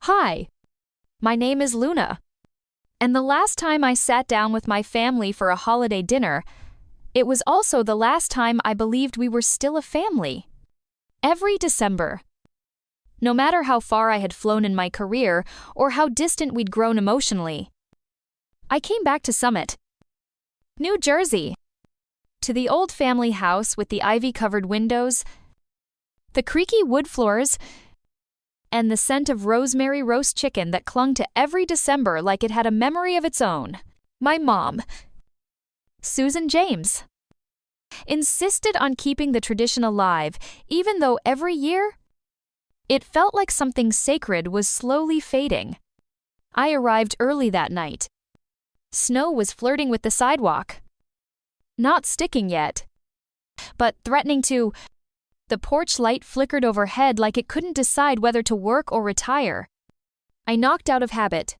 Hi, my name is Luna. And the last time I sat down with my family for a holiday dinner, it was also the last time I believed we were still a family. Every December, no matter how far I had flown in my career or how distant we'd grown emotionally, I came back to Summit, New Jersey, to the old family house with the ivy-covered windows, the creaky wood floors, and the scent of rosemary roast chicken that clung to every December like it had a memory of its own. My mom, Susan James, insisted on keeping the tradition alive, even though every year, it felt like something sacred was slowly fading. I arrived early that night. Snow was flirting with the sidewalk. Not sticking yet, but threatening to. The porch light flickered overhead like it couldn't decide whether to work or retire. I knocked out of habit.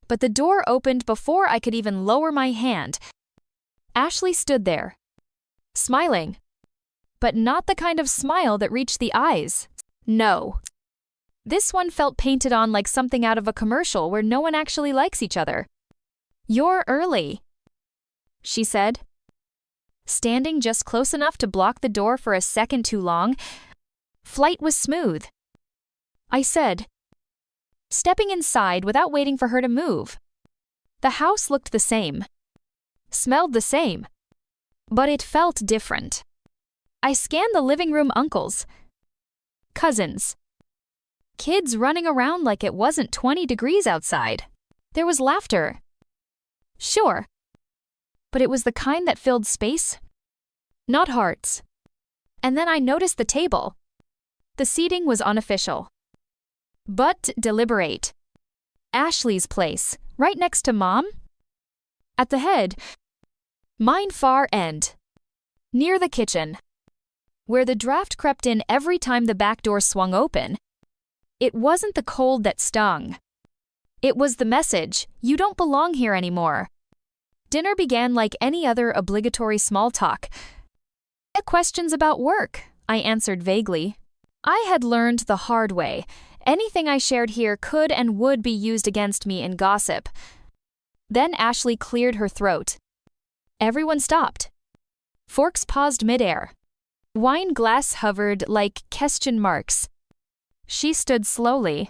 But the door opened before I could even lower my hand. Ashley stood there, smiling, but not the kind of smile that reached the eyes. No. This one felt painted on like something out of a commercial where no one actually likes each other. "You're early," she said, standing just close enough to block the door for a second too long. "Flight was smooth," I said, stepping inside without waiting for her to move. The house looked the same, smelled the same, but it felt different. I scanned the living room. Uncles, cousins, kids running around like it wasn't 20 degrees outside. There was laughter. Sure. But it was the kind that filled space, not hearts. And then I noticed the table. The seating was unofficial, but deliberate. Ashley's place, right next to Mom. At the head, mine far end, near the kitchen, where the draft crept in every time the back door swung open. It wasn't the cold that stung. It was the message, "You don't belong here anymore." Dinner began like any other obligatory small talk. Questions about work, I answered vaguely. I had learned the hard way. Anything I shared here could and would be used against me in gossip. Then Ashley cleared her throat. Everyone stopped. Forks paused midair. Wine glass hovered like question marks. She stood slowly,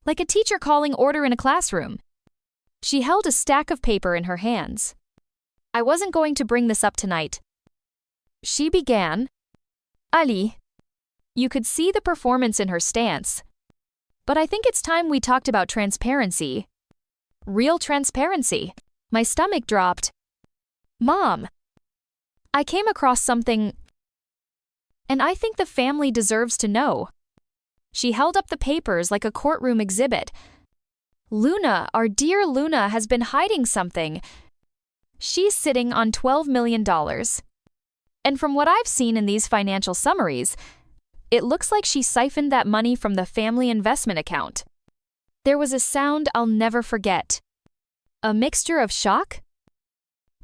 like a teacher calling order in a classroom. She held a stack of paper in her hands. "I wasn't going to bring this up tonight," she began. "Ali." You could see the performance in her stance. "But I think it's time we talked about transparency. Real transparency." My stomach dropped. "Mom, I came across something, and I think the family deserves to know." She held up the papers like a courtroom exhibit. "Luna, our dear Luna, has been hiding something. She's sitting on $12 million. And from what I've seen in these financial summaries, it looks like she siphoned that money from the family investment account." There was a sound I'll never forget. A mixture of shock,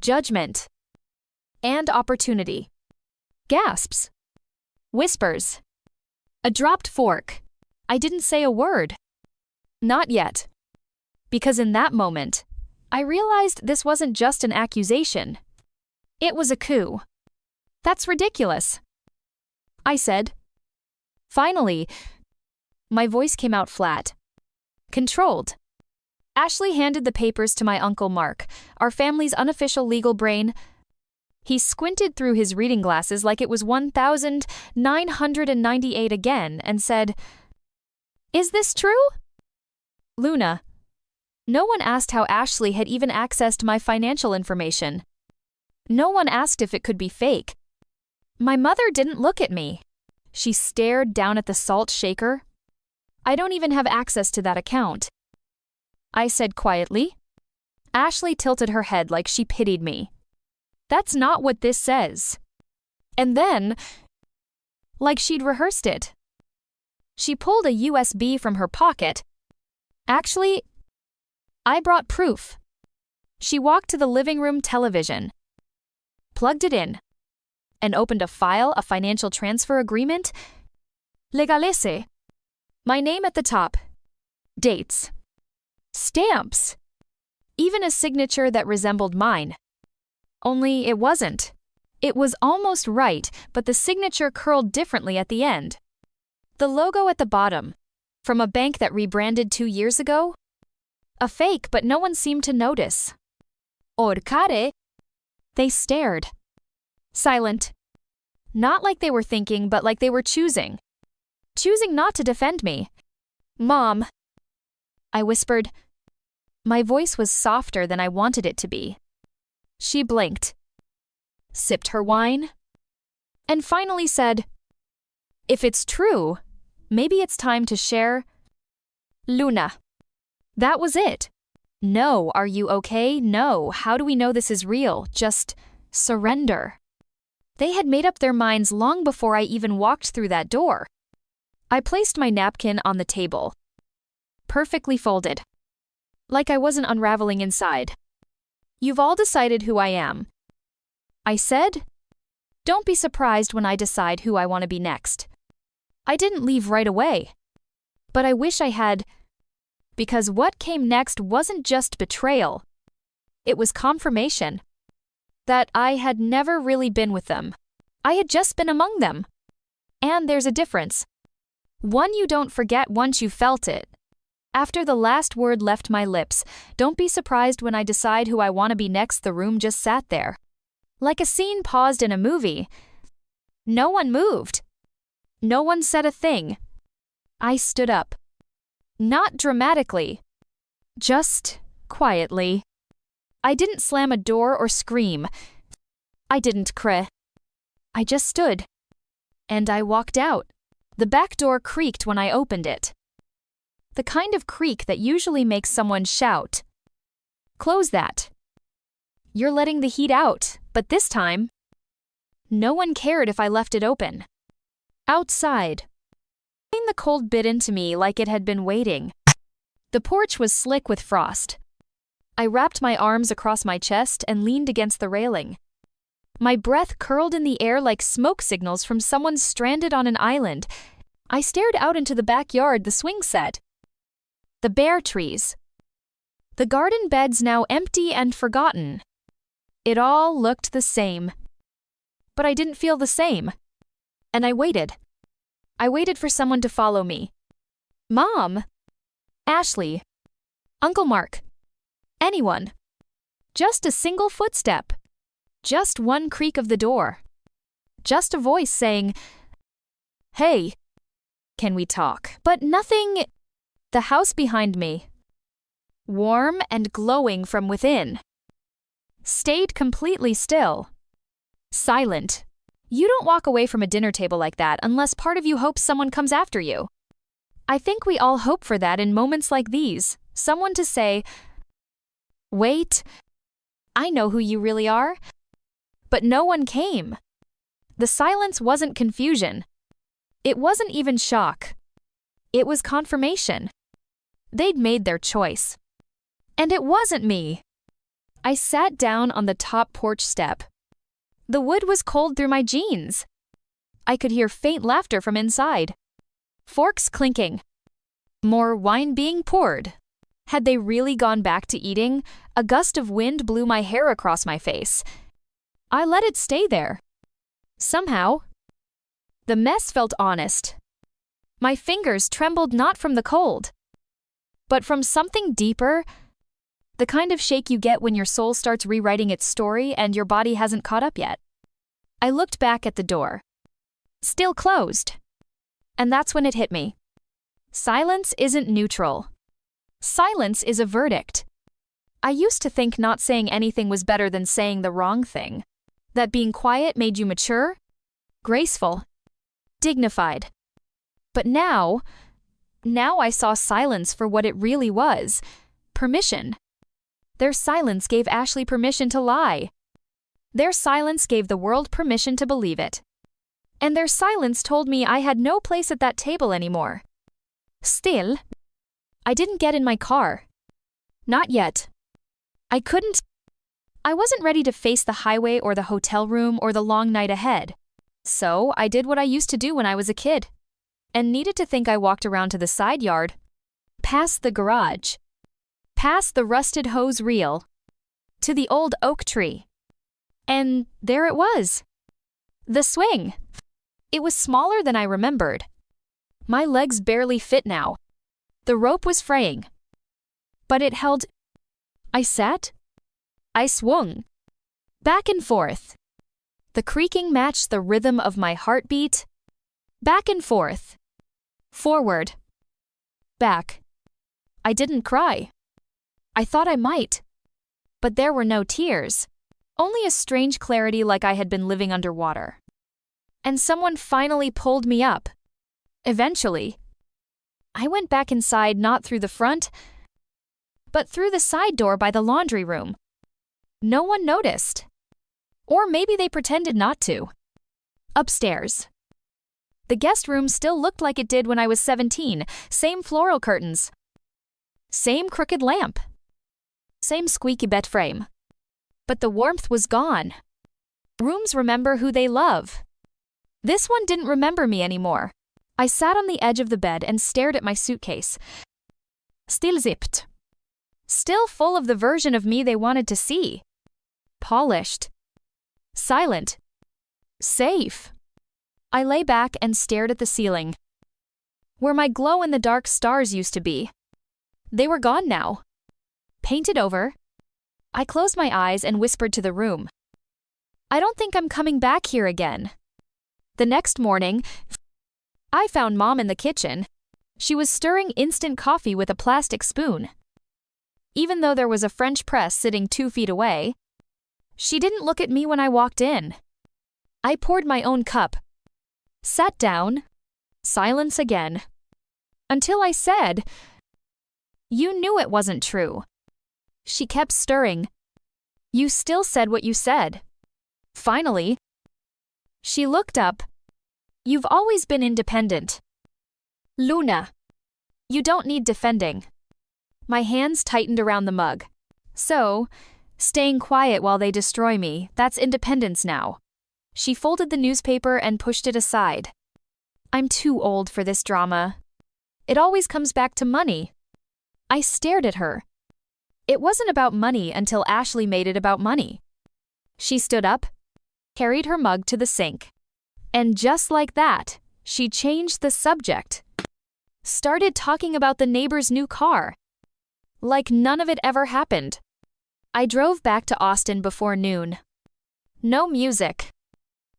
judgment, and opportunity. Gasps. Whispers. A dropped fork. I didn't say a word. Not yet. Because in that moment, I realized this wasn't just an accusation. It was a coup. "That's ridiculous," I said. Finally, my voice came out flat, controlled. Ashley handed the papers to my Uncle Mark, our family's unofficial legal brain. He squinted through his reading glasses like it was 1998 again and said, "Is this true?" "Luna, no one asked how Ashley had even accessed my financial information. No one asked if it could be fake. My mother didn't look at me." She stared down at the salt shaker. "I don't even have access to that account," I said quietly. Ashley tilted her head like she pitied me. "That's not what this says." And then, like she'd rehearsed it, she pulled a USB from her pocket. "Actually, I brought proof." She walked to the living room television, plugged it in, and opened a file, a financial transfer agreement. Legalese. My name at the top, dates, stamps, even a signature that resembled mine. Only it wasn't. It was almost right, but the signature curled differently at the end. The logo at the bottom, from a bank that rebranded 2 years ago? A fake, but no one seemed to notice. Orcare. They stared. Silent. Not like they were thinking, but like they were choosing. Choosing not to defend me. Mom. I whispered. My voice was softer than I wanted it to be. She blinked, sipped her wine, and finally said, "If it's true, maybe it's time to share." Luna. That was it. No, are you okay? No, how do we know this is real? Just surrender. They had made up their minds long before I even walked through that door. I placed my napkin on the table, perfectly folded, like I wasn't unraveling inside. You've all decided who I am. I said, don't be surprised when I decide who I want to be next. I didn't leave right away. But I wish I had, because what came next wasn't just betrayal. It was confirmation that I had never really been with them. I had just been among them. And there's a difference. One you don't forget once you felt it. After the last word left my lips, don't be surprised when I decide who I want to be next. The room just sat there. Like a scene paused in a movie. No one moved. No one said a thing. I stood up. Not dramatically. Just quietly. I didn't slam a door or scream. I didn't cry. I just stood. And I walked out. The back door creaked when I opened it. The kind of creak that usually makes someone shout. Close that. You're letting the heat out, but this time, no one cared if I left it open. Outside, the cold bit into me like it had been waiting. The porch was slick with frost. I wrapped my arms across my chest and leaned against the railing. My breath curled in the air like smoke signals from someone stranded on an island. I stared out into the backyard, the swing set. The bare trees. The garden beds now empty and forgotten. It all looked the same. But I didn't feel the same. And I waited. I waited for someone to follow me. Mom. Ashley. Uncle Mark. Anyone. Just a single footstep. Just one creak of the door. Just a voice saying, "Hey, can we talk?" But nothing. The house behind me, warm and glowing from within, stayed completely still. Silent. You don't walk away from a dinner table like that unless part of you hopes someone comes after you. I think we all hope for that in moments like these. Someone to say, "Wait, I know who you really are." But no one came. The silence wasn't confusion. It wasn't even shock. It was confirmation. They'd made their choice. And it wasn't me. I sat down on the top porch step. The wood was cold through my jeans. I could hear faint laughter from inside. Forks clinking. More wine being poured. Had they really gone back to eating? A gust of wind blew my hair across my face. I let it stay there. Somehow. The mess felt honest. My fingers trembled not from the cold, but from something deeper, the kind of shake you get when your soul starts rewriting its story and your body hasn't caught up yet. I looked back at the door. Still closed. And that's when it hit me. Silence isn't neutral. Silence is a verdict. I used to think not saying anything was better than saying the wrong thing. That being quiet made you mature, graceful, dignified. But now I saw silence for what it really was. Permission. Their silence gave Ashley permission to lie. Their silence gave the world permission to believe it. And their silence told me I had no place at that table anymore. Still, I didn't get in my car. Not yet. I wasn't ready to face the highway or the hotel room or the long night ahead. So I did what I used to do when I was a kid. And needed to think I walked around to the side yard, past the garage, past the rusted hose reel, to the old oak tree. And there it was. The swing. It was smaller than I remembered. My legs barely fit now. The rope was fraying. But it held. I sat. I swung. Back and forth. The creaking matched the rhythm of my heartbeat. Back and forth. Forward. Back. I didn't cry. I thought I might. But there were no tears. Only a strange clarity like I had been living underwater. And someone finally pulled me up. Eventually. I went back inside not through the front, but through the side door by the laundry room. No one noticed. Or maybe they pretended not to. Upstairs. The guest room still looked like it did when I was 17. Same floral curtains. Same crooked lamp. Same squeaky bed frame. But the warmth was gone. Rooms remember who they love. This one didn't remember me anymore. I sat on the edge of the bed and stared at my suitcase. Still zipped. Still full of the version of me they wanted to see. Polished. Silent. Safe. I lay back and stared at the ceiling. Where my glow-in-the-dark stars used to be. They were gone now. Painted over. I closed my eyes and whispered to the room. I don't think I'm coming back here again. The next morning, I found Mom in the kitchen. She was stirring instant coffee with a plastic spoon. Even though there was a French press sitting 2 feet away, she didn't look at me when I walked in. I poured my own cup. Sat down. Silence again. Until I said, "You knew it wasn't true." She kept stirring. "You still said what you said." Finally, she looked up. "You've always been independent. Luna. You don't need defending." My hands tightened around the mug. "So, staying quiet while they destroy me, that's independence now." She folded the newspaper and pushed it aside. "I'm too old for this drama. It always comes back to money." I stared at her. It wasn't about money until Ashley made it about money. She stood up, carried her mug to the sink. And just like that, she changed the subject. Started talking about the neighbor's new car. Like none of it ever happened. I drove back to Austin before noon. No music.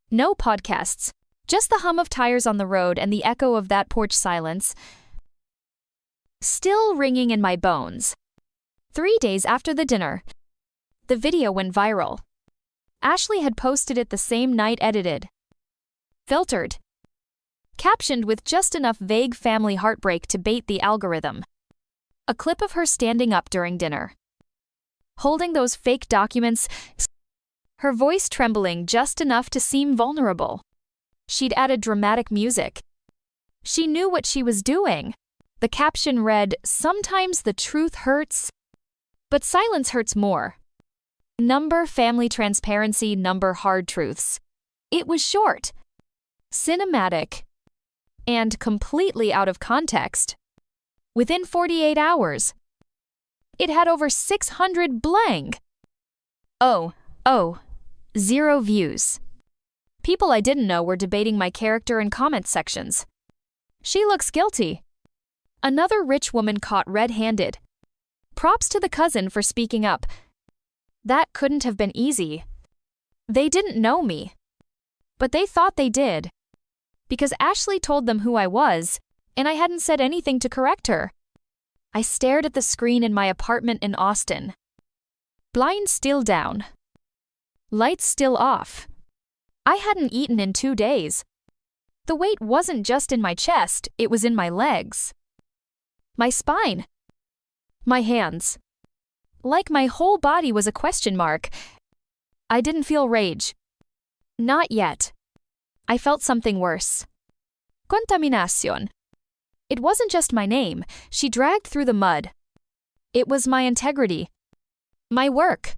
No podcasts. Just the hum of tires on the road and the echo of that porch silence. Still ringing in my bones. 3 days after the dinner, the video went viral. Ashley had posted it the same night edited. Filtered. Captioned with just enough vague family heartbreak to bait the algorithm. A clip of her standing up during dinner. Holding those fake documents, her voice trembling just enough to seem vulnerable. She'd added dramatic music. She knew what she was doing. The caption read, "Sometimes the truth hurts, but silence hurts more." Number family transparency, number hard truths. It was short, cinematic, and completely out of context. Within 48 hours, it had over 600 blank. 0 views. People I didn't know were debating my character in comment sections. She looks guilty. Another rich woman caught red-handed. Props to the cousin for speaking up. That couldn't have been easy. They didn't know me. But they thought they did. Because Ashley told them who I was, and I hadn't said anything to correct her. I stared at the screen in my apartment in Austin. Blinds still down. Lights still off. I hadn't eaten in 2 days. The weight wasn't just in my chest, it was in my legs. My spine. My hands. Like my whole body was a question mark. I didn't feel rage. Not yet. I felt something worse. Contaminación. It wasn't just my name, she dragged through the mud. It was my integrity. My work.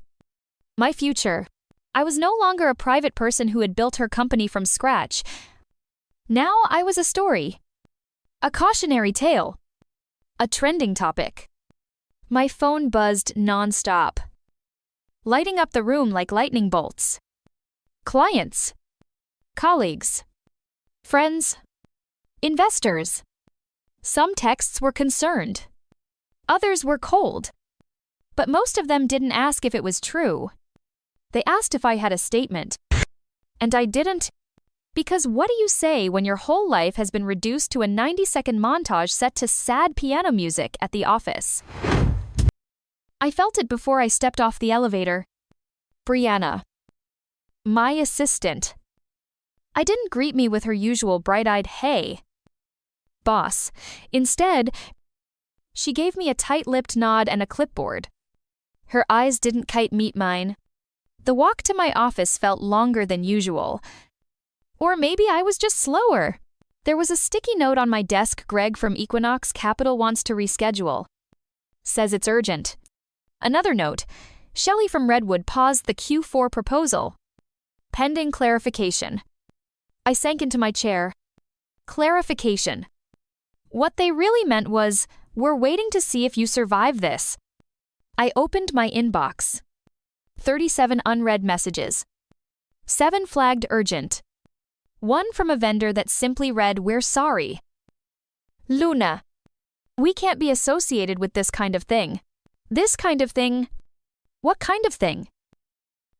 My future. I was no longer a private person who had built her company from scratch. Now I was a story. A cautionary tale. A trending topic. My phone buzzed non-stop, lighting up the room like lightning bolts. Clients, colleagues, friends, investors. Some texts were concerned. Others were cold. But most of them didn't ask if it was true. They asked if I had a statement. And I didn't. Because what do you say when your whole life has been reduced to a 90-second montage set to sad piano music at the office? I felt it before I stepped off the elevator. Brianna, my assistant. I didn't greet me with her usual bright-eyed hey, boss. Instead, she gave me a tight-lipped nod and a clipboard. Her eyes didn't quite meet mine. The walk to my office felt longer than usual. Or maybe I was just slower. There was a sticky note on my desk. Greg from Equinox Capital wants to reschedule. Says it's urgent. Another note. Shelley from Redwood paused the Q4 proposal. Pending clarification. I sank into my chair. Clarification. What they really meant was, we're waiting to see if you survive this. I opened my inbox. 37 unread messages. 7 flagged urgent. 1 from a vendor that simply read, "We're sorry. Luna. We can't be associated with this kind of thing." This kind of thing? What kind of thing?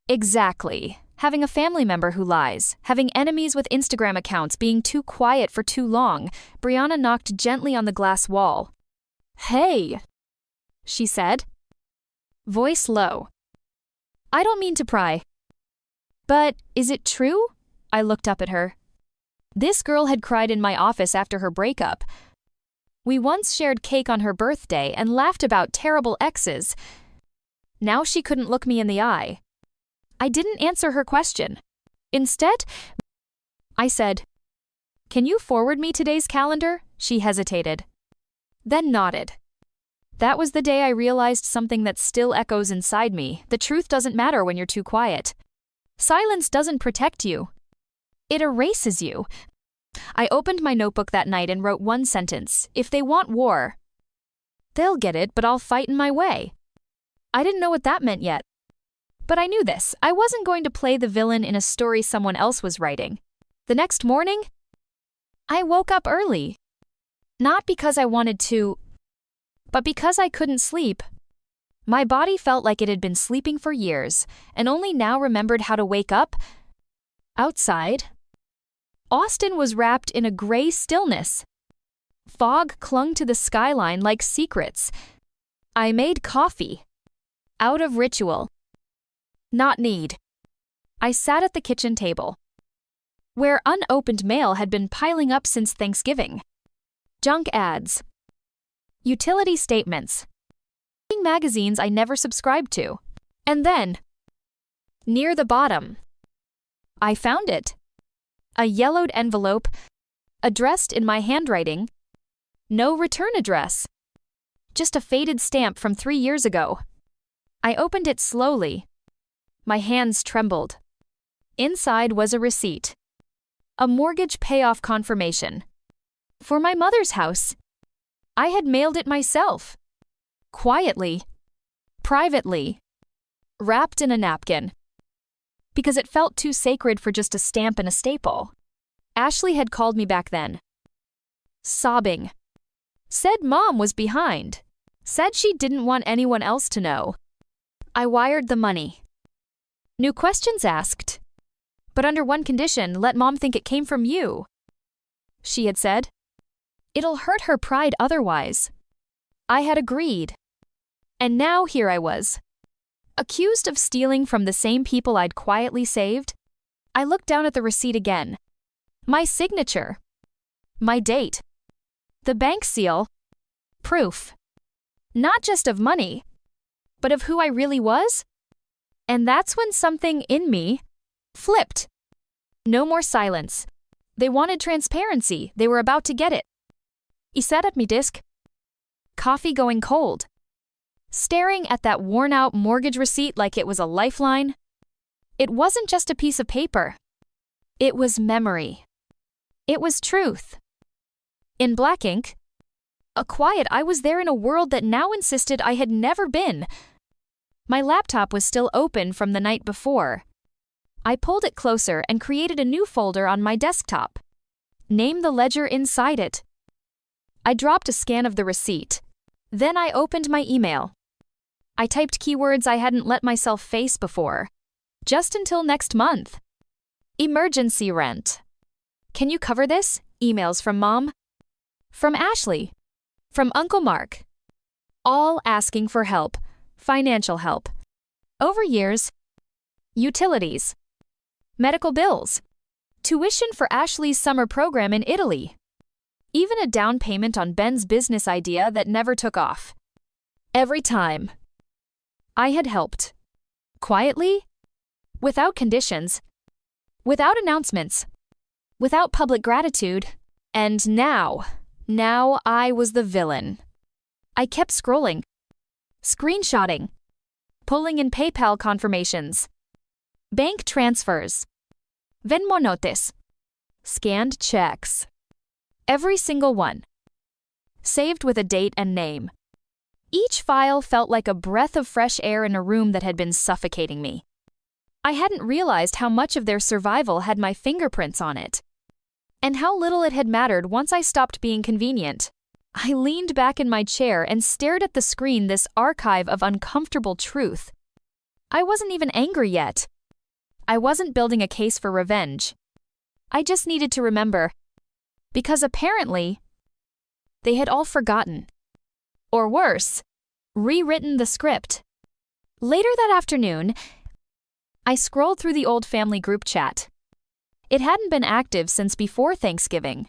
Exactly. Having a family member who lies, having enemies with Instagram accounts, being too quiet for too long. Brianna knocked gently on the glass wall. Hey, she said. Voice low. I don't mean to pry. But is it true? I looked up at her. This girl had cried in my office after her breakup. We once shared cake on her birthday and laughed about terrible exes. Now she couldn't look me in the eye. I didn't answer her question. Instead, I said, "Can you forward me today's calendar?" She hesitated, then nodded. That was the day I realized something that still echoes inside me. The truth doesn't matter when you're too quiet. Silence doesn't protect you. It erases you. I opened my notebook that night and wrote one sentence. If they want war, they'll get it, but I'll fight in my way. I didn't know what that meant yet. But I knew this. I wasn't going to play the villain in a story someone else was writing. The next morning, I woke up early. Not because I wanted to, but because I couldn't sleep. My body felt like it had been sleeping for years, and only now remembered how to wake up. Outside, Austin was wrapped in a gray stillness. Fog clung to the skyline like secrets. I made coffee. Out of ritual. Not need. I sat at the kitchen table, where unopened mail had been piling up since Thanksgiving. Junk ads. Utility statements. Magazines I never subscribed to. And then, near the bottom, I found it. A yellowed envelope, addressed in my handwriting. No return address. Just a faded stamp from 3 years ago. I opened it slowly. My hands trembled. Inside was a receipt. A mortgage payoff confirmation. For my mother's house. I had mailed it myself. Quietly. Privately. Wrapped in a napkin. Because it felt too sacred for just a stamp and a staple. Ashley had called me back then. Sobbing. Said Mom was behind. Said she didn't want anyone else to know. I wired the money. New questions asked. But under one condition, let Mom think it came from you. She had said. It'll hurt her pride otherwise. I had agreed. And now here I was. Accused of stealing from the same people I'd quietly saved. I looked down at the receipt again. My signature. My date. The bank seal. Proof. Not just of money, but of who I really was. And that's when something in me flipped. No more silence. They wanted transparency. They were about to get it. He sat at me desk. Coffee going cold. Staring at that worn-out mortgage receipt like it was a lifeline. It wasn't just a piece of paper. It was memory. It was truth. In black ink, Quiet, I was there in a world that now insisted I had never been. My laptop was still open from the night before. I pulled it closer and created a new folder on my desktop. Name the ledger inside it. I dropped a scan of the receipt. Then I opened my email. I typed keywords I hadn't let myself face before. Just until next month. Emergency rent. Can you cover this? Emails from Mom. From Ashley. From Uncle Mark. All asking for help. Financial help. Over years. Utilities. Medical bills. Tuition for Ashley's summer program in Italy. Even a down payment on Ben's business idea that never took off. Every time. I had helped. Quietly. Without conditions. Without announcements. Without public gratitude. And now I was the villain. I kept scrolling. Screenshotting. Pulling in PayPal confirmations. Bank transfers. Venmo notice. Scanned checks. Every single one. Saved with a date and name. Each file felt like a breath of fresh air in a room that had been suffocating me. I hadn't realized how much of their survival had my fingerprints on it. And how little it had mattered once I stopped being convenient. I leaned back in my chair and stared at the screen, this archive of uncomfortable truth. I wasn't even angry yet. I wasn't building a case for revenge. I just needed to remember. Because apparently, they had all forgotten. Or worse, rewritten the script. Later that afternoon, I scrolled through the old family group chat. It hadn't been active since before Thanksgiving.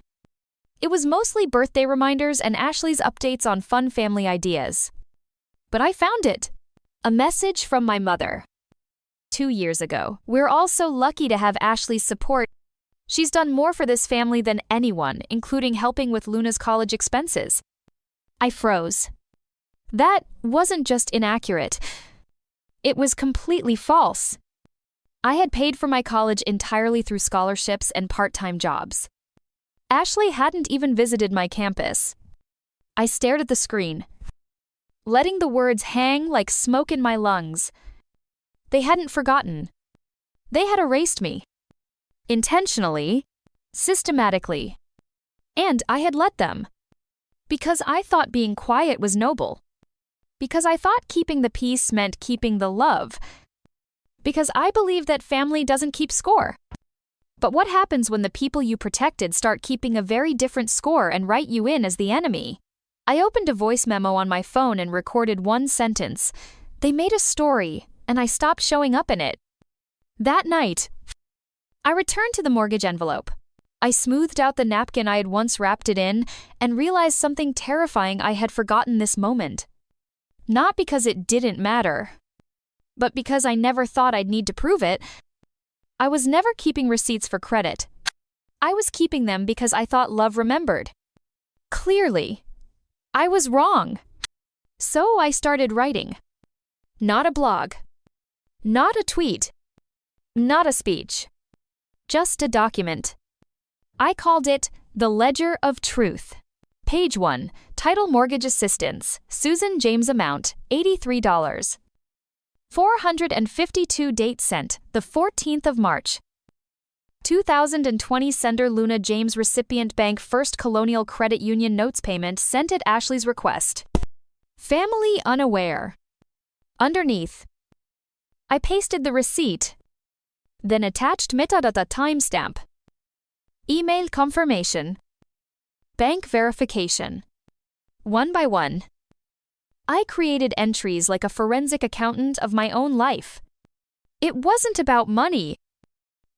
It was mostly birthday reminders and Ashley's updates on fun family ideas. But I found it. A message from my mother. 2 years ago. We're all so lucky to have Ashley's support. She's done more for this family than anyone, including helping with Luna's college expenses. I froze. That wasn't just inaccurate. It was completely false. I had paid for my college entirely through scholarships and part-time jobs. Ashley hadn't even visited my campus. I stared at the screen, letting the words hang like smoke in my lungs. They hadn't forgotten. They had erased me. Intentionally, systematically. And I had let them. Because I thought being quiet was noble. Because I thought keeping the peace meant keeping the love. Because I believe that family doesn't keep score. But what happens when the people you protected start keeping a very different score and write you in as the enemy? I opened a voice memo on my phone and recorded one sentence. They made a story, and I stopped showing up in it. That night, I returned to the mortgage envelope. I smoothed out the napkin I had once wrapped it in and realized something terrifying. I had forgotten this moment. Not because it didn't matter, but because I never thought I'd need to prove it. I was never keeping receipts for credit. I was keeping them because I thought love remembered. Clearly, I was wrong. So I started writing. Not a blog. Not a tweet. Not a speech. Just a document. I called it The Ledger of Truth. Page 1, title Mortgage Assistance, Susan James amount, $83. 452 date sent, the 14th of March. 2020 sender Luna James recipient bank First Colonial Credit Union notes payment sent at Ashley's request. Family unaware. Underneath, I pasted the receipt, then attached metadata timestamp. Email confirmation. Bank verification. One by one, I created entries like a forensic accountant of my own life. It wasn't about money.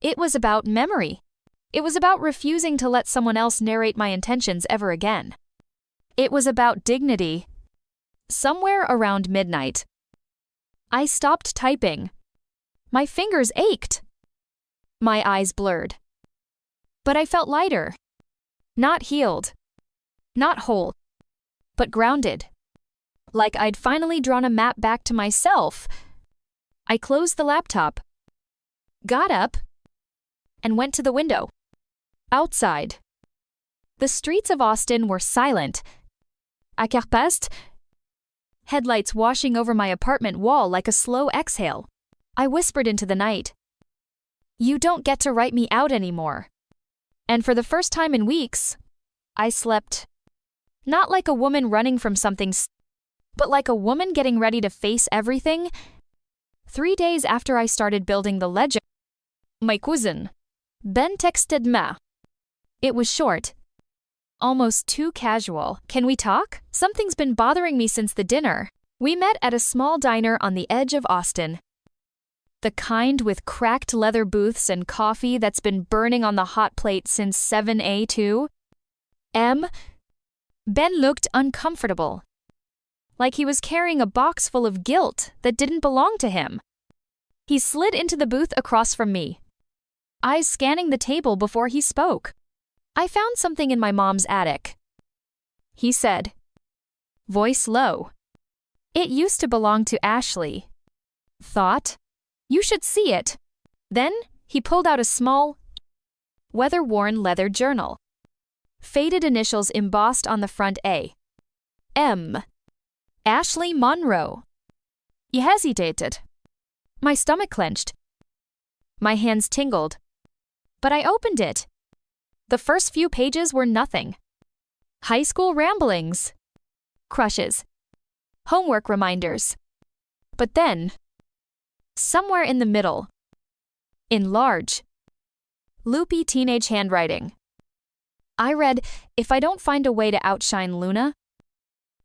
It was about memory. It was about refusing to let someone else narrate my intentions ever again. It was about dignity. Somewhere around midnight, I stopped typing. My fingers ached. My eyes blurred. But I felt lighter. Not healed. Not whole. But grounded. Like I'd finally drawn a map back to myself. I closed the laptop, got up, and went to the window. Outside, the streets of Austin were silent, À carpast? Headlights washing over my apartment wall like a slow exhale. I whispered into the night. You don't get to write me out anymore. And for the first time in weeks, I slept. Not like a woman running from something, but like a woman getting ready to face everything. 3 days after I started building the ledger, my cousin, Ben, texted me. It was short. Almost too casual. Can we talk? Something's been bothering me since the dinner. We met at a small diner on the edge of Austin. The kind with cracked leather booths and coffee that's been burning on the hot plate since 7 a.m. Ben looked uncomfortable. Like he was carrying a box full of guilt that didn't belong to him. He slid into the booth across from me, eyes scanning the table before he spoke. I found something in my mom's attic, he said, voice low. It used to belong to Ashley. Thought, you should see it. Then, he pulled out a small, weather-worn leather journal. Faded initials embossed on the front A. M. Ashley Monroe. He hesitated. My stomach clenched. My hands tingled. But I opened it. The first few pages were nothing. High school ramblings. Crushes. Homework reminders. But then, somewhere in the middle, in large, loopy teenage handwriting, I read, if I don't find a way to outshine Luna,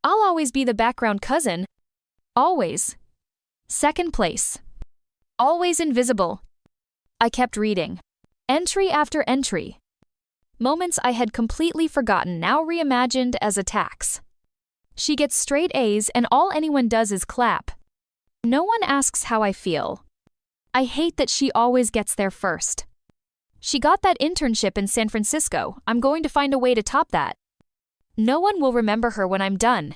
I'll always be the background cousin. Always. Second place. Always invisible. I kept reading. Entry after entry. Moments I had completely forgotten now reimagined as attacks. She gets straight A's and all anyone does is clap. No one asks how I feel. I hate that she always gets there first. She got that internship in San Francisco. I'm going to find a way to top that. No one will remember her when I'm done.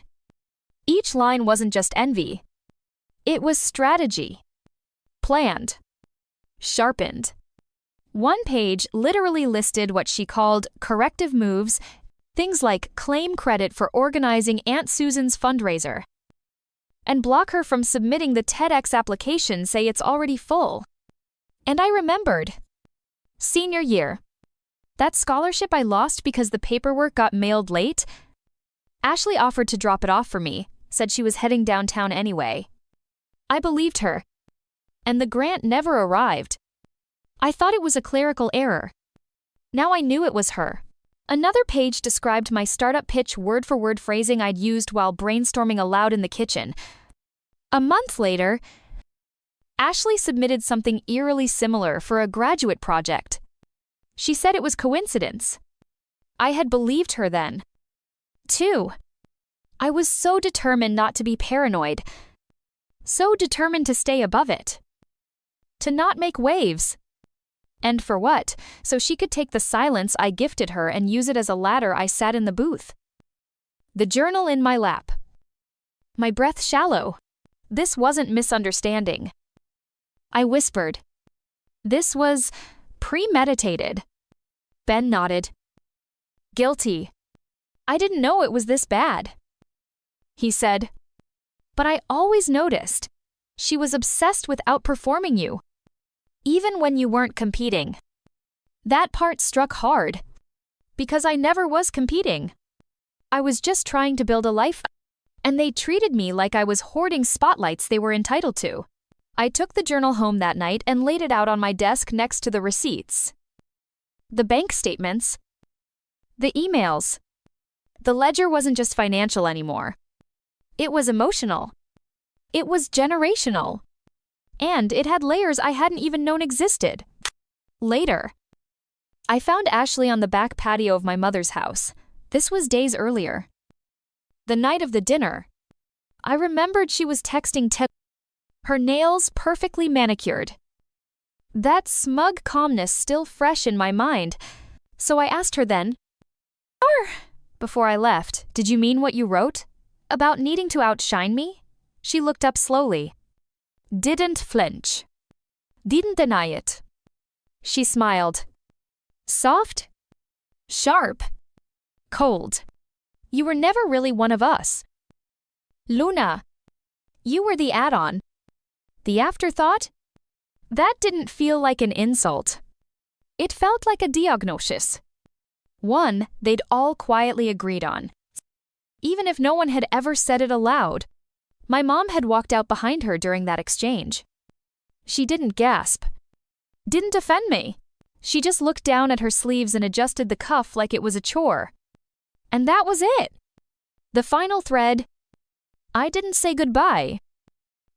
Each line wasn't just envy. It was strategy. Planned. Sharpened. One page literally listed what she called corrective moves, things like claim credit for organizing Aunt Susan's fundraiser, and block her from submitting the TEDx application, say it's already full. And I remembered. Senior year. That scholarship I lost because the paperwork got mailed late? Ashley offered to drop it off for me, said she was heading downtown anyway. I believed her. And the grant never arrived. I thought it was a clerical error. Now I knew it was her. Another page described my startup pitch word-for-word phrasing I'd used while brainstorming aloud in the kitchen. A month later, Ashley submitted something eerily similar for a graduate project. She said it was coincidence. I had believed her then. 2. I was so determined not to be paranoid. So determined to stay above it. To not make waves. And for what? So she could take the silence I gifted her and use it as a ladder I sat in the booth. The journal in my lap. My breath shallow. This wasn't misunderstanding. I whispered. This was premeditated. Ben nodded. Guilty. I didn't know it was this bad. He said. But I always noticed. She was obsessed with outperforming you. Even when you weren't competing. That part struck hard. Because I never was competing. I was just trying to build a life, and they treated me like I was hoarding spotlights they were entitled to. I took the journal home that night and laid it out on my desk next to the receipts. The bank statements. The emails. The ledger wasn't just financial anymore. It was emotional. It was generational. And it had layers I hadn't even known existed. Later, I found Ashley on the back patio of my mother's house. This was days earlier. The night of the dinner. I remembered she was texting Ted, her nails perfectly manicured. That smug calmness still fresh in my mind, so I asked her then, before I left, did you mean what you wrote? About needing to outshine me? She looked up slowly. Didn't flinch. Didn't deny it. She smiled. Soft? Sharp? Cold? You were never really one of us. Luna, you were the add-on. The afterthought? That didn't feel like an insult. It felt like a diagnosis. One they'd all quietly agreed on. Even if no one had ever said it aloud, my mom had walked out behind her during that exchange. She didn't gasp. Didn't offend me. She just looked down at her sleeves and adjusted the cuff like it was a chore. And that was it. The final thread. I didn't say goodbye.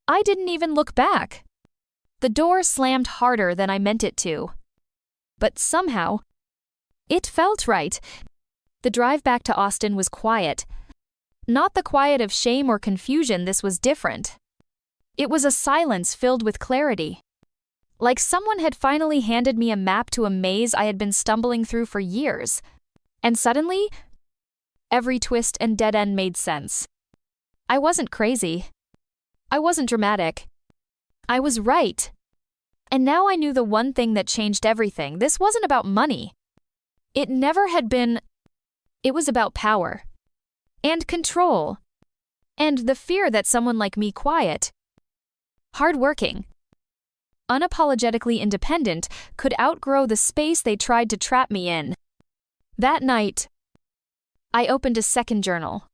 I didn't even look back. The door slammed harder than I meant it to. But somehow, it felt right. The drive back to Austin was quiet. Not the quiet of shame or confusion, this was different. It was a silence filled with clarity. Like someone had finally handed me a map to a maze I had been stumbling through for years. And suddenly, every twist and dead end made sense. I wasn't crazy. I wasn't dramatic. I was right. And now I knew the one thing that changed everything. This wasn't about money. It never had been. It was about power. And control. And the fear that someone like me, quiet, hardworking, unapologetically independent, could outgrow the space they tried to trap me in. That night, I opened a second journal.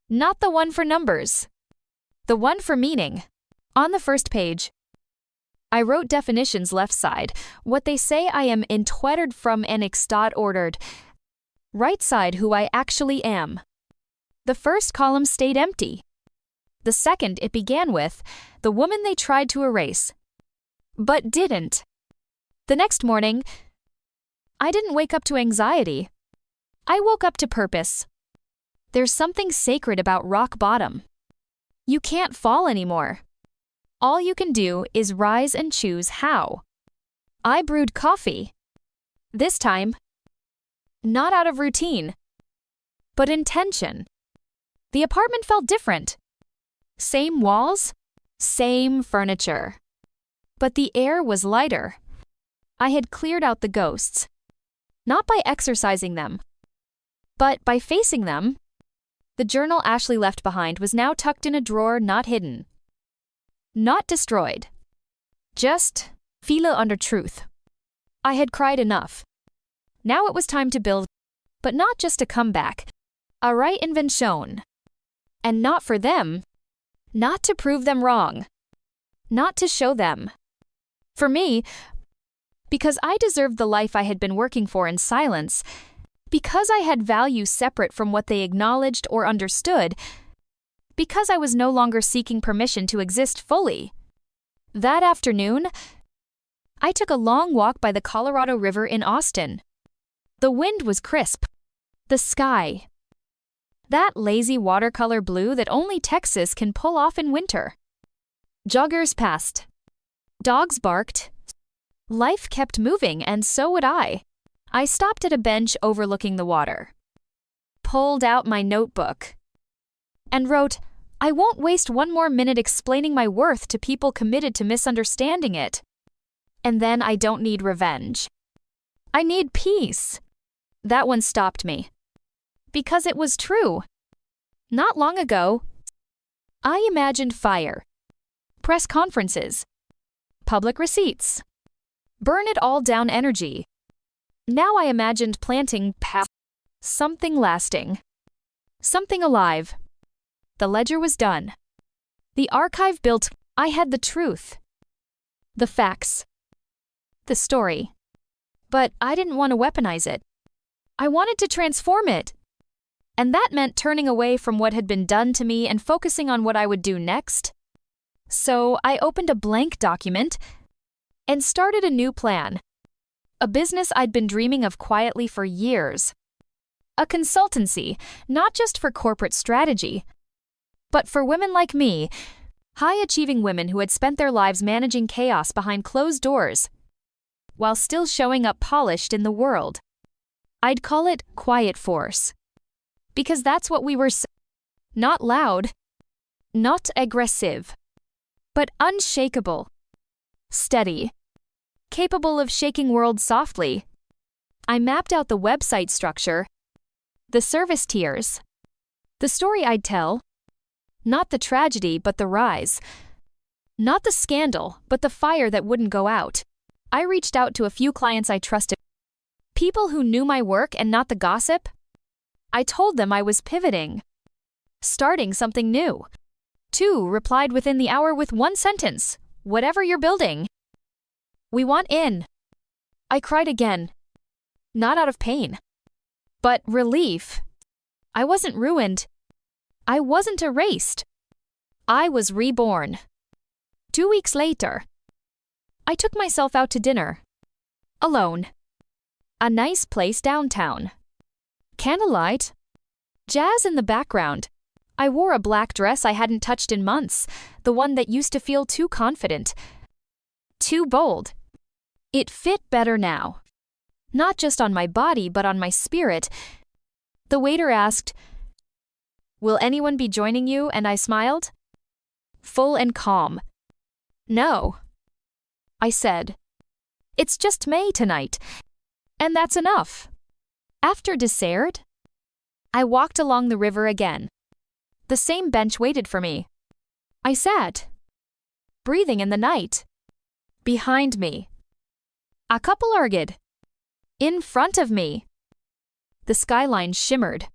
Not the one for numbers. The one for meaning. On the first page, I wrote definitions left side, what they say I am entwettered from and ordered. Right side, who I actually am. The first column stayed empty. The second it began with, the woman they tried to erase. But didn't. The next morning, I didn't wake up to anxiety. I woke up to purpose. There's something sacred about rock bottom. You can't fall anymore. All you can do is rise and choose how. I brewed coffee. This time, not out of routine, but intention. The apartment felt different. Same walls, same furniture. But the air was lighter. I had cleared out the ghosts. Not by exorcising them, but by facing them. The journal Ashley left behind was now tucked in a drawer, not hidden. Not destroyed. Just Fehler under truth. I had cried enough. Now it was time to build, but not just a comeback. A right invention. And not for them. Not to prove them wrong. Not to show them. For me, because I deserved the life I had been working for in silence, because I had value separate from what they acknowledged or understood, because I was no longer seeking permission to exist fully. That afternoon, I took a long walk by the Colorado River in Austin. The wind was crisp. The sky. That lazy watercolor blue that only Texas can pull off in winter. Joggers passed. Dogs barked. Life kept moving, and so would I. I stopped at a bench overlooking the water. Pulled out my notebook. And wrote, I won't waste one more minute explaining my worth to people committed to misunderstanding it. And then I don't need revenge. I need peace. That one stopped me. Because it was true. Not long ago, I imagined fire, press conferences, public receipts, burn it all down energy. Now I imagined planting something lasting, something alive. The ledger was done. The archive built. I had the truth, the facts, the story. But I didn't want to weaponize it. I wanted to transform it. And that meant turning away from what had been done to me and focusing on what I would do next. So I opened a blank document and started a new plan. A business I'd been dreaming of quietly for years. A consultancy, not just for corporate strategy, but for women like me, high-achieving women who had spent their lives managing chaos behind closed doors, while still showing up polished in the world. I'd call it Quiet Force. Because that's what we were. Not loud, not aggressive, but unshakable, steady, capable of shaking worlds softly. I mapped out the website structure, the service tiers, The story I'd tell. Not the tragedy, but the rise. Not the scandal, but the fire that wouldn't go out. I reached out to a few clients I trusted. People who knew my work and not the gossip. I told them I was pivoting. Starting something new. 2 replied within the hour with one sentence. Whatever you're building. We want in. I cried again. Not out of pain. But relief. I wasn't ruined. I wasn't erased. I was reborn. 2 weeks later, I took myself out to dinner. Alone. A nice place downtown. Candlelight. Jazz in the background. I wore a black dress I hadn't touched in months, the one that used to feel too confident. Too bold. It fit better now. Not just on my body, but on my spirit. The waiter asked, "Will anyone be joining you?" And I smiled. Full and calm. "No." I said, "It's just May tonight, and that's enough." After dessert, I walked along the river again. The same bench waited for me. I sat, breathing in the night. Behind me, a couple argued. In front of me, the skyline shimmered.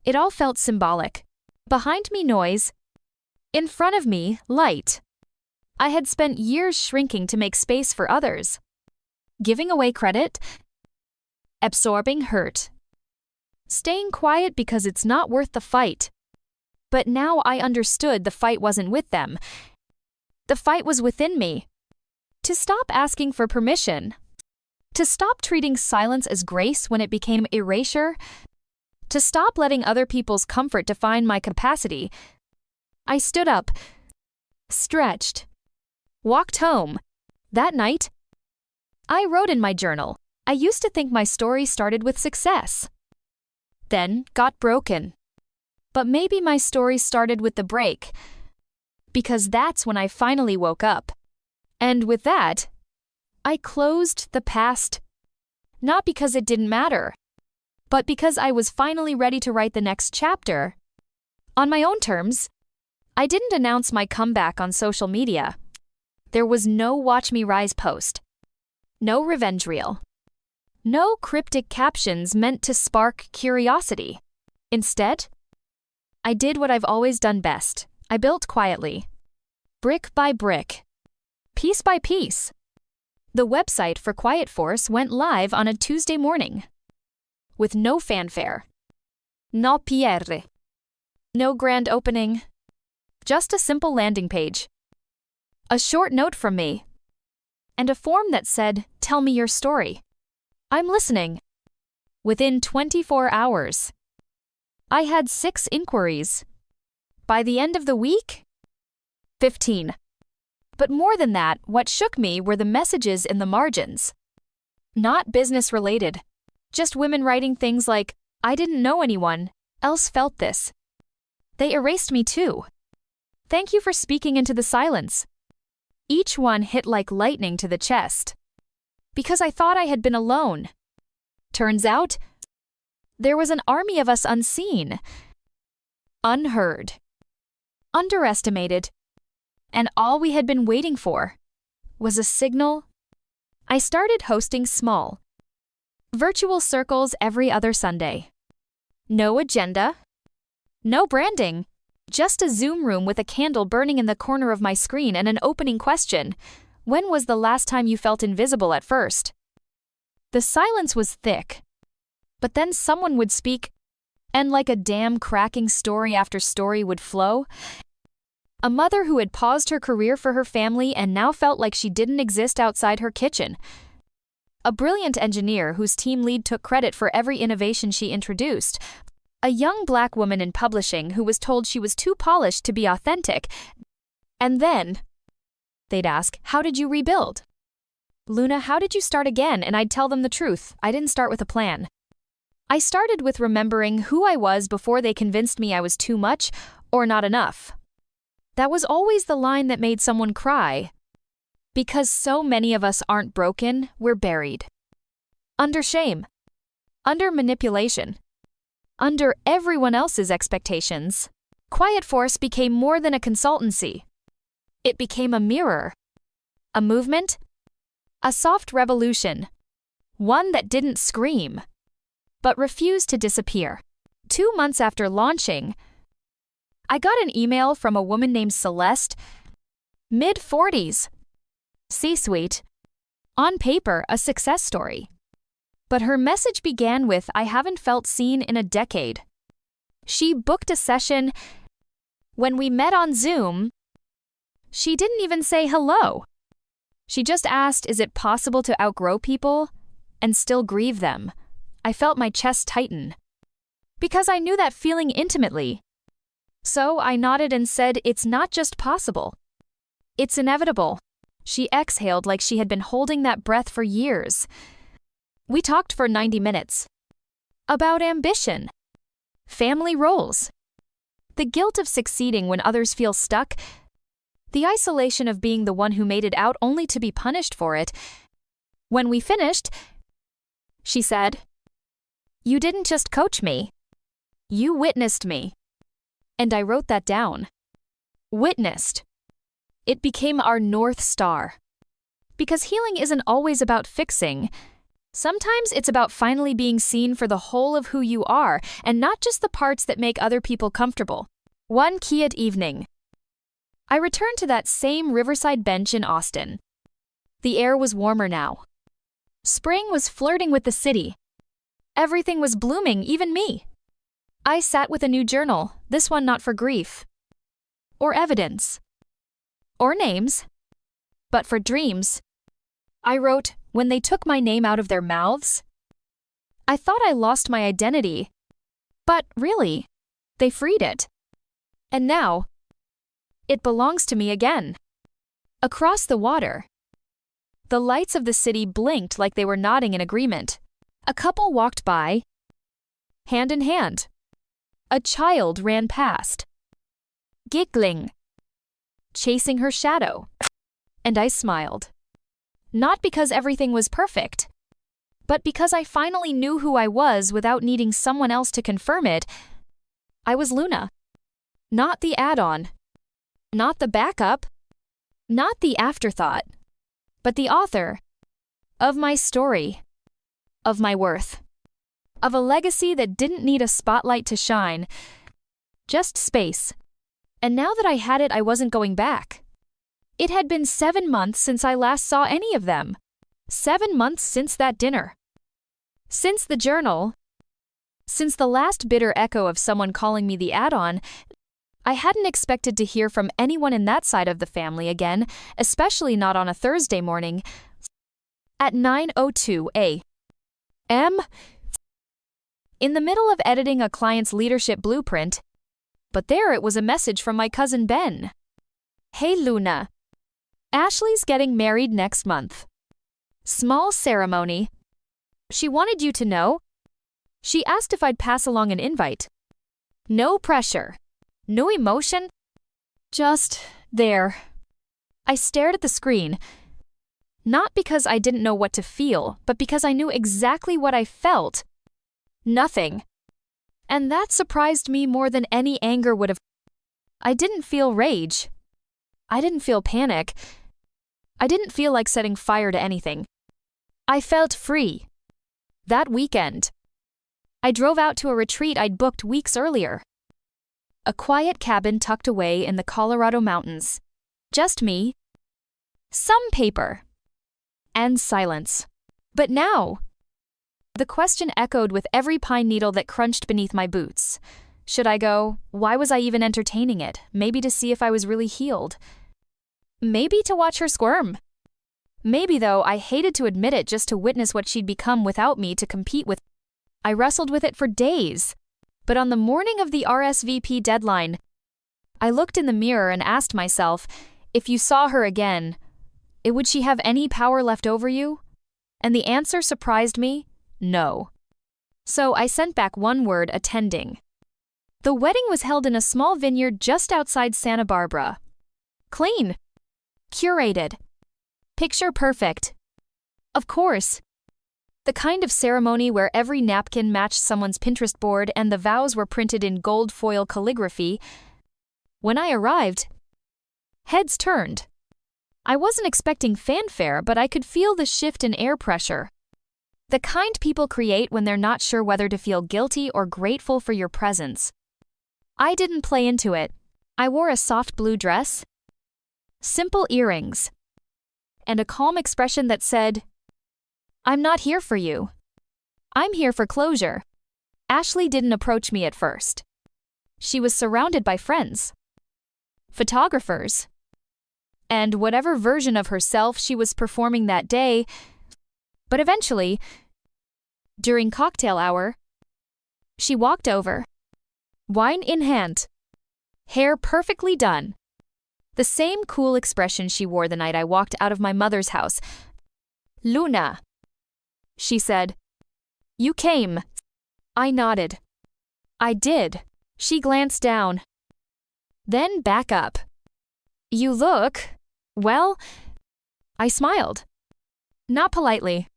It all felt symbolic. Behind me, noise. In front of me, light. I had spent years shrinking to make space for others. Giving away credit. Absorbing hurt. Staying quiet because it's not worth the fight. But now I understood the fight wasn't with them. The fight was within me. To stop asking for permission. To stop treating silence as grace when it became erasure. To stop letting other people's comfort define my capacity. I stood up, stretched, walked home. That night, I wrote in my journal. I used to think my story started with success. Then got broken. But maybe my story started with the break. Because that's when I finally woke up. And with that, I closed the past. Not because it didn't matter, but because I was finally ready to write the next chapter. On my own terms. I didn't announce my comeback on social media. There was no Watch Me Rise post. No revenge reel. No cryptic captions meant to spark curiosity. Instead, I did what I've always done best. I built quietly. Brick by brick. Piece by piece. The website for Quiet Force went live on a Tuesday morning. With no fanfare. No PR. No grand opening. Just a simple landing page. A short note from me. And a form that said, "Tell me your story. I'm listening." Within 24 hours, I had 6 inquiries. By the end of the week, 15. But more than that, what shook me were the messages in the margins. Not business related. Just women writing things like, "I didn't know anyone else felt this." They erased me too. "Thank you for speaking into the silence." Each one hit like lightning to the chest. Because I thought I had been alone. Turns out, there was an army of us unseen. Unheard. Underestimated. And all we had been waiting for was a signal. I started hosting small, virtual circles every other Sunday. No agenda. No branding. Just a Zoom room with a candle burning in the corner of my screen and an opening question. When was the last time you felt invisible at first? The silence was thick. But then someone would speak, and like a dam cracking story after story would flow. A mother who had paused her career for her family and now felt like she didn't exist outside her kitchen. A brilliant engineer whose team lead took credit for every innovation she introduced. A young black woman in publishing who was told she was too polished to be authentic. And then, they'd ask, "How did you rebuild?" "Luna, how did you start again?" And I'd tell them the truth. I didn't start with a plan. I started with remembering who I was before they convinced me I was too much or not enough. That was always the line that made someone cry. Because so many of us aren't broken, we're buried. Under shame. Under manipulation. under everyone else's expectations. Quiet Force became more than a consultancy. It became a mirror, a movement, a soft revolution, one that didn't scream, but refused to disappear. 2 months after launching, I got an email from a woman named Celeste, mid-40s, C-suite, on paper a success story. But her message began with, "I haven't felt seen in a decade." She booked a session. When we met on Zoom, she didn't even say hello. She just asked, "Is it possible to outgrow people and still grieve them?" I felt my chest tighten, because I knew that feeling intimately. So I nodded and said, "It's not just possible. It's inevitable." She exhaled like she had been holding that breath for years. We talked for 90 minutes. About ambition, family roles, the guilt of succeeding when others feel stuck, the isolation of being the one who made it out only to be punished for it. When we finished, she said, "You didn't just coach me. You witnessed me." And I wrote that down. Witnessed. It became our North Star. Because healing isn't always about fixing. Sometimes it's about finally being seen for the whole of who you are, and not just the parts that make other people comfortable. One quiet evening, I returned to that same riverside bench in Austin. The air was warmer now. Spring was flirting with the city. Everything was blooming, even me. I sat with a new journal, this one not for grief, or evidence, or names, but for dreams. I wrote, "When they took my name out of their mouths, I thought I lost my identity, but really, they freed it. And now, it belongs to me again." Across the water, the lights of the city blinked like they were nodding in agreement. A couple walked by, hand in hand. A child ran past, giggling, chasing her shadow. And I smiled. Not because everything was perfect, but because I finally knew who I was without needing someone else to confirm it. I was Luna. Not the add-on. Not the backup. Not the afterthought. But the author of my story. Of my worth. Of a legacy that didn't need a spotlight to shine. Just space. And now that I had it, I wasn't going back. It had been 7 months since I last saw any of them. 7 months since that dinner. Since the journal. Since the last bitter echo of someone calling me the add-on. I hadn't expected to hear from anyone in that side of the family again, especially not on a Thursday morning. At 9:02 a.m., in the middle of editing a client's leadership blueprint, but there it was a message from my cousin Ben. "Hey Luna. Ashley's getting married next month. Small ceremony. She wanted you to know. She asked if I'd pass along an invite. No pressure. No emotion. Just there." I stared at the screen, not because I didn't know what to feel, but because I knew exactly what I felt. Nothing. And that surprised me more than any anger would have. I didn't feel rage. I didn't feel panic. I didn't feel like setting fire to anything. I felt free. That weekend, I drove out to a retreat I'd booked weeks earlier. A quiet cabin tucked away in the Colorado mountains. Just me, some paper, and silence. But now, the question echoed with every pine needle that crunched beneath my boots. Should I go? Why was I even entertaining it? Maybe to see if I was really healed. Maybe to watch her squirm. Maybe, though, I hated to admit it, just to witness what she'd become without me to compete with. I wrestled with it for days. But on the morning of the RSVP deadline, I looked in the mirror and asked myself, if you saw her again, would she have any power left over you? And the answer surprised me. No. So I sent back one word: attending. The wedding was held in a small vineyard just outside Santa Barbara. Clean. Curated. Picture perfect. Of course. The kind of ceremony where every napkin matched someone's Pinterest board and the vows were printed in gold foil calligraphy. When I arrived, heads turned. I wasn't expecting fanfare, but I could feel the shift in air pressure. The kind people create when they're not sure whether to feel guilty or grateful for your presence. I didn't play into it. I wore a soft blue dress, simple earrings, and a calm expression that said, "I'm not here for you. I'm here for closure." Ashley didn't approach me at first. She was surrounded by friends, photographers, and whatever version of herself she was performing that day. But eventually, during cocktail hour, she walked over, wine in hand, hair perfectly done. The same cool expression she wore the night I walked out of my mother's house. "Luna," she said. "You came." I nodded. "I did." She glanced down, then back up. "You look, well," I smiled. Not politely,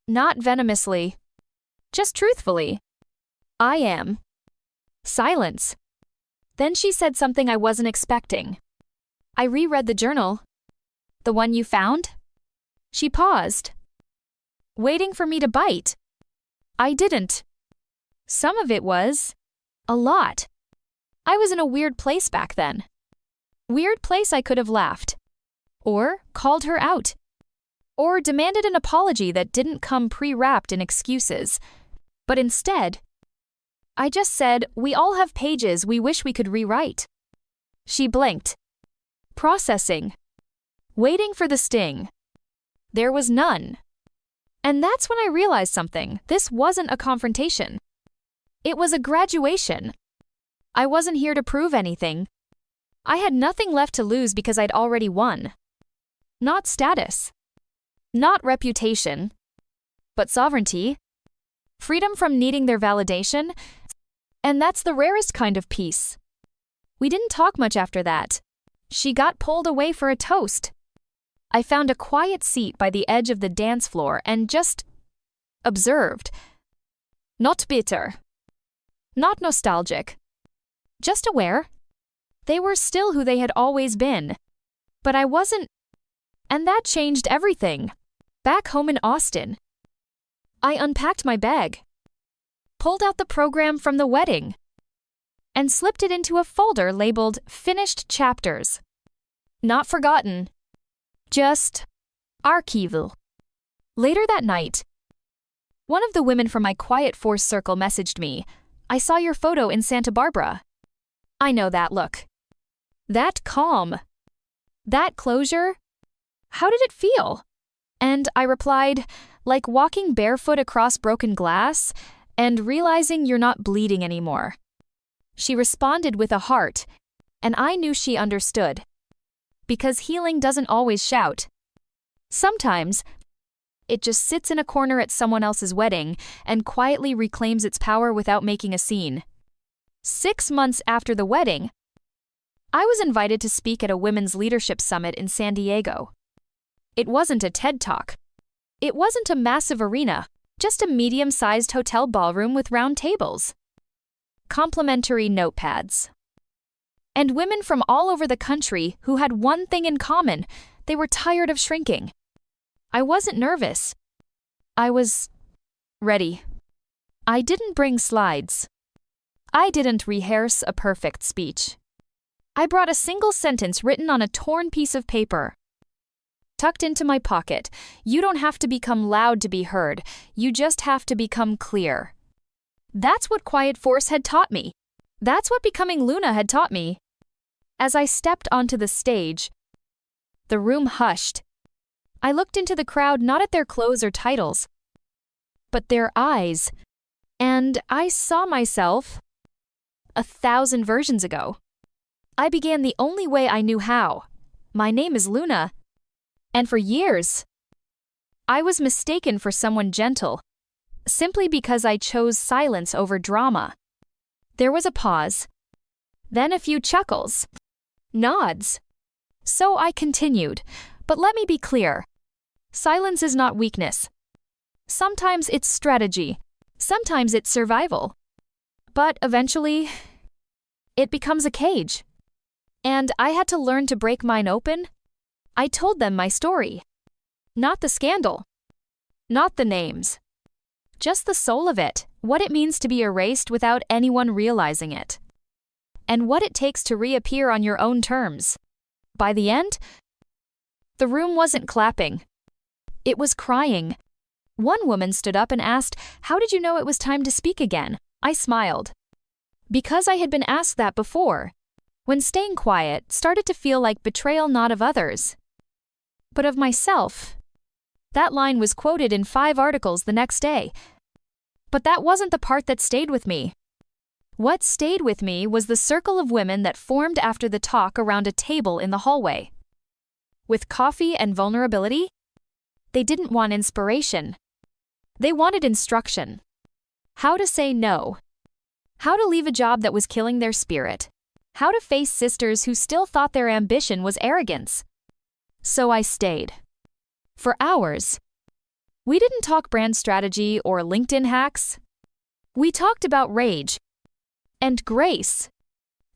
not venomously, just truthfully. "I am." Silence. Then she said something I wasn't expecting. "I reread the journal." "The one you found?" She paused, waiting for me to bite. I didn't. Some of it was a lot. I was in a weird place back then. Weird place I could have laughed, or called her out, or demanded an apology that didn't come pre-wrapped in excuses. But instead, I just said, "We all have pages we wish we could rewrite." She blinked, processing, waiting for the sting. There was none. And that's when I realized something. This wasn't a confrontation. It was a graduation. I wasn't here to prove anything. I had nothing left to lose because I'd already won. Not status. Not reputation. But sovereignty. Freedom from needing their validation. And that's the rarest kind of peace. We didn't talk much after that. She got pulled away for a toast. I found a quiet seat by the edge of the dance floor and just observed. Not bitter. Not nostalgic. Just aware. They were still who they had always been. But I wasn't. And that changed everything. Back home in Austin, I unpacked my bag, pulled out the program from the wedding, and slipped it into a folder labeled Finished Chapters. Not forgotten. Just archival. Later that night, one of the women from my Quiet Force circle messaged me, "I saw your photo in Santa Barbara." I know that look. That calm. That closure. How did it feel? And I replied, like walking barefoot across broken glass and realizing you're not bleeding anymore. She responded with a heart, and I knew she understood. Because healing doesn't always shout. Sometimes, it just sits in a corner at someone else's wedding and quietly reclaims its power without making a scene. 6 months after the wedding, I was invited to speak at a women's leadership summit in San Diego. It wasn't a TED Talk. It wasn't a massive arena, just a medium-sized hotel ballroom with round tables, complimentary notepads, and women from all over the country who had one thing in common: they were tired of shrinking. I wasn't nervous. I was ready. I didn't bring slides. I didn't rehearse a perfect speech. I brought a single sentence written on a torn piece of paper, tucked into my pocket. You don't have to become loud to be heard. You just have to become clear. That's what Quiet Force had taught me. That's what becoming Luna had taught me. As I stepped onto the stage, the room hushed. I looked into the crowd, not at their clothes or titles, but their eyes. And I saw myself 1,000 versions ago. I began the only way I knew how. My name is Luna. And for years, I was mistaken for someone gentle, simply because I chose silence over drama. There was a pause, then a few chuckles, nods. So I continued, but let me be clear. Silence is not weakness. Sometimes it's strategy. Sometimes it's survival. But eventually, it becomes a cage. And I had to learn to break mine open. I told them my story. Not the scandal. Not the names. Just the soul of it, what it means to be erased without anyone realizing it. And what it takes to reappear on your own terms. By the end, the room wasn't clapping. It was crying. One woman stood up and asked, "How did you know it was time to speak again?" I smiled. Because I had been asked that before, when staying quiet started to feel like betrayal not of others, but of myself. That line was quoted in 5 articles the next day. But that wasn't the part that stayed with me. What stayed with me was the circle of women that formed after the talk around a table in the hallway. With coffee and vulnerability, they didn't want inspiration. They wanted instruction. How to say no. How to leave a job that was killing their spirit. How to face sisters who still thought their ambition was arrogance. So I stayed. For hours. We didn't talk brand strategy or LinkedIn hacks. We talked about rage and grace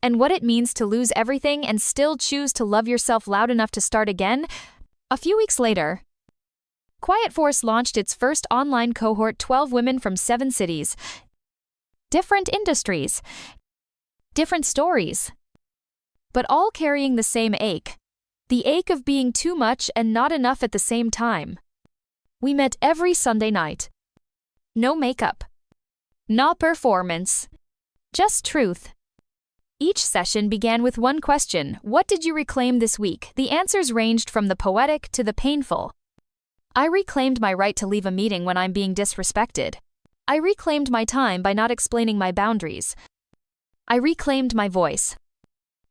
and what it means to lose everything and still choose to love yourself loud enough to start again. A few weeks later, Quiet Force launched its first online cohort, 12 women from 7 cities. Different industries. Different stories. But all carrying the same ache. The ache of being too much and not enough at the same time. We met every Sunday night. No makeup. Not performance. Just truth. Each session began with one question: what did you reclaim this week? The answers ranged from the poetic to the painful. I reclaimed my right to leave a meeting when I'm being disrespected. I reclaimed my time by not explaining my boundaries. I reclaimed my voice.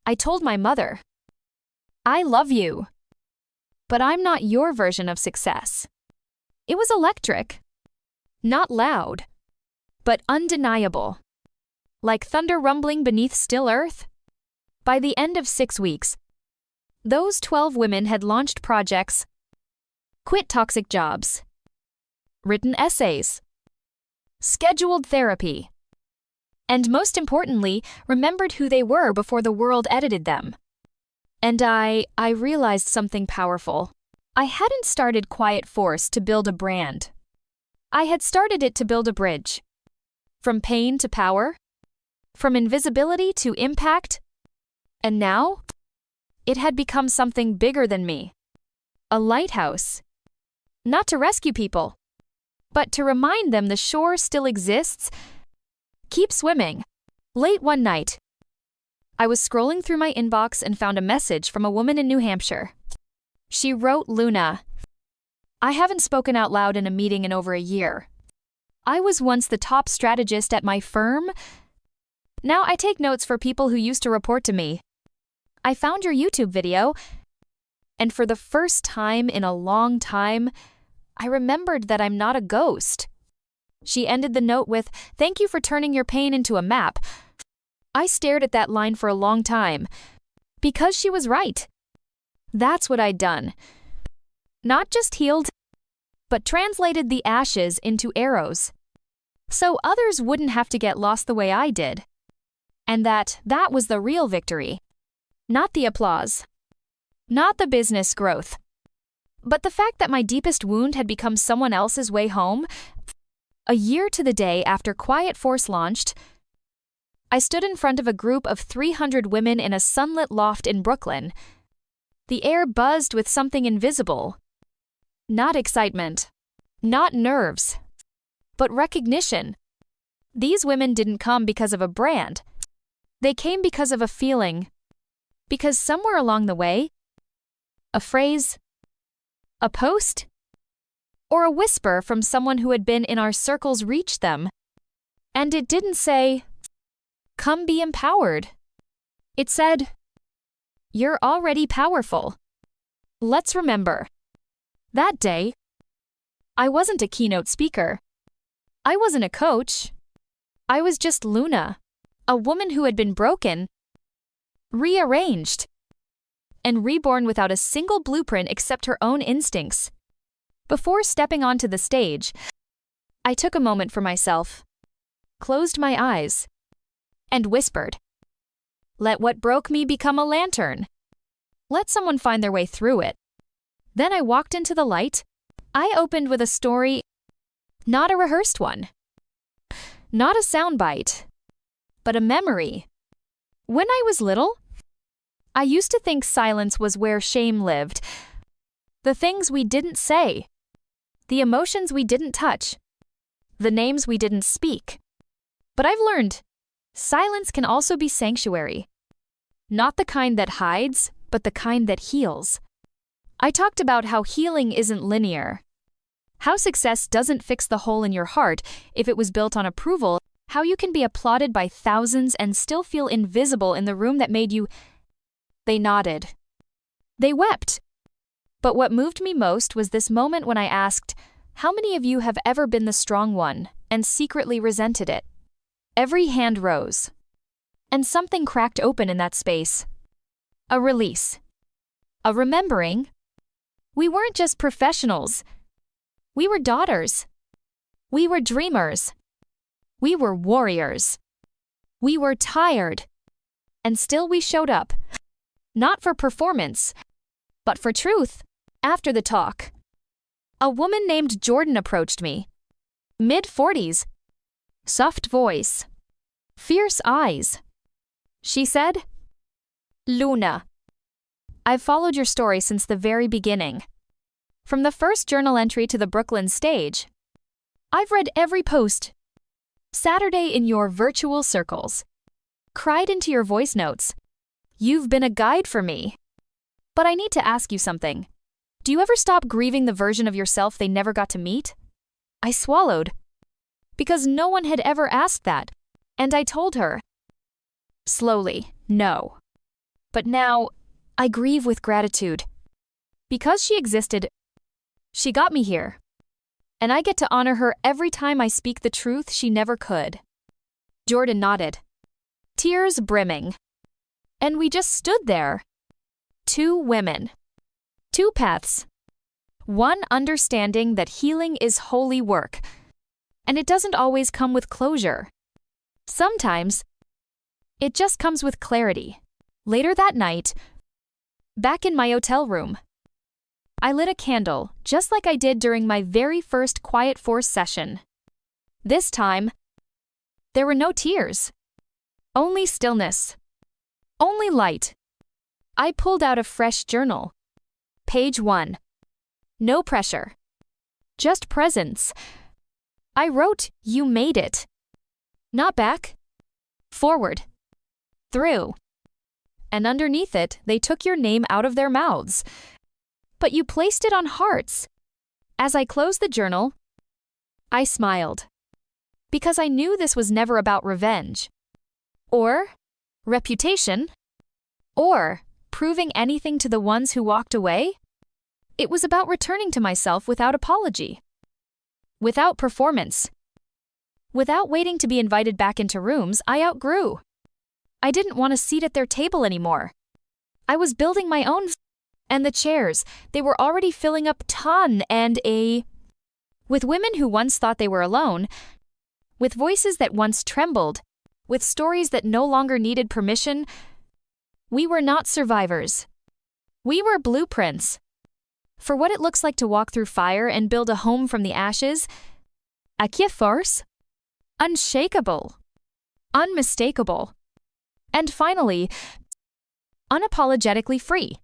I told my mother, "I love you, but I'm not your version of success." It was electric. Not loud, but undeniable. Like thunder rumbling beneath still earth. By the end of 6 weeks, those 12 women had launched projects, quit toxic jobs, written essays, scheduled therapy, and most importantly, remembered who they were before the world edited them. And I realized something powerful. I hadn't started Quiet Force to build a brand. I had started it to build a bridge. From pain to power. From invisibility to impact. And now, it had become something bigger than me. A lighthouse. Not to rescue people, but to remind them the shore still exists. Keep swimming. Late one night, I was scrolling through my inbox and found a message from a woman in New Hampshire. She wrote, "Luna, I haven't spoken out loud in a meeting in over a year. I was once the top strategist at my firm. Now I take notes for people who used to report to me. I found your YouTube video, and for the first time in a long time, I remembered that I'm not a ghost." She ended the note with, "Thank you for turning your pain into a map." I stared at that line for a long time, because she was right. That's what I'd done. Not just healed, but translated the ashes into arrows. So others wouldn't have to get lost the way I did. And that was the real victory. Not the applause. Not the business growth. But the fact that my deepest wound had become someone else's way home. A year to the day after Quiet Force launched, I stood in front of a group of 300 women in a sunlit loft in Brooklyn. The air buzzed with something invisible. Not excitement. Not nerves. But recognition. These women didn't come because of a brand. They came because of a feeling. Because somewhere along the way, a phrase, a post, or a whisper from someone who had been in our circles reached them. And it didn't say, "Come be empowered." It said, "You're already powerful." Let's remember. That day, I wasn't a keynote speaker. I wasn't a coach. I was just Luna, a woman who had been broken, rearranged, and reborn without a single blueprint except her own instincts. Before stepping onto the stage, I took a moment for myself, closed my eyes, and whispered, "Let what broke me become a lantern. Let someone find their way through it." Then I walked into the light. I opened with a story, not a rehearsed one, not a soundbite, but a memory. When I was little, I used to think silence was where shame lived. The things we didn't say, the emotions we didn't touch, the names we didn't speak. But I've learned, silence can also be sanctuary. Not the kind that hides, but the kind that heals. I talked about how healing isn't linear. How success doesn't fix the hole in your heart if it was built on approval. How you can be applauded by thousands and still feel invisible in the room that made you. They nodded. They wept. But what moved me most was this moment when I asked, how many of you have ever been the strong one and secretly resented it? Every hand rose. And something cracked open in that space. A release. A remembering. We weren't just professionals. We were daughters. We were dreamers. We were warriors. We were tired. And still we showed up. Not for performance, but for truth. After the talk, a woman named Jordan approached me. Mid-40s. Soft voice. Fierce eyes. She said, "Luna, I've followed your story since the very beginning. From the first journal entry to the Brooklyn stage. I've read every post. Saturday in your virtual circles. Cried into your voice notes. You've been a guide for me. But I need to ask you something. Do you ever stop grieving the version of yourself they never got to meet?" I swallowed. Because no one had ever asked that. And I told her. Slowly, no. But now, I grieve with gratitude. Because she existed, she got me here. And I get to honor her every time I speak the truth she never could. Jordan nodded. Tears brimming. And we just stood there. Two women. Two paths. One understanding that healing is holy work. And it doesn't always come with closure. Sometimes, it just comes with clarity. Later that night, back in my hotel room, I lit a candle, just like I did during my very first Quiet Force session. This time, there were no tears. Only stillness. Only light. I pulled out a fresh journal. Page 1. No pressure. Just presence. I wrote, "You made it." Not back. Forward. Through. And underneath it, they took your name out of their mouths. But you placed it on hearts. As I closed the journal, I smiled. Because I knew this was never about revenge. Or reputation. Or proving anything to the ones who walked away. It was about returning to myself without apology. Without performance. Without waiting to be invited back into rooms I outgrew. I didn't want a seat at their table anymore. I was building my own. And the chairs, they were already filling up with women who once thought they were alone, with voices that once trembled, with stories that no longer needed permission. We were not survivors. We were blueprints. For what it looks like to walk through fire and build a home from the ashes. À qui force? Unshakable. Unmistakable. And finally, unapologetically free.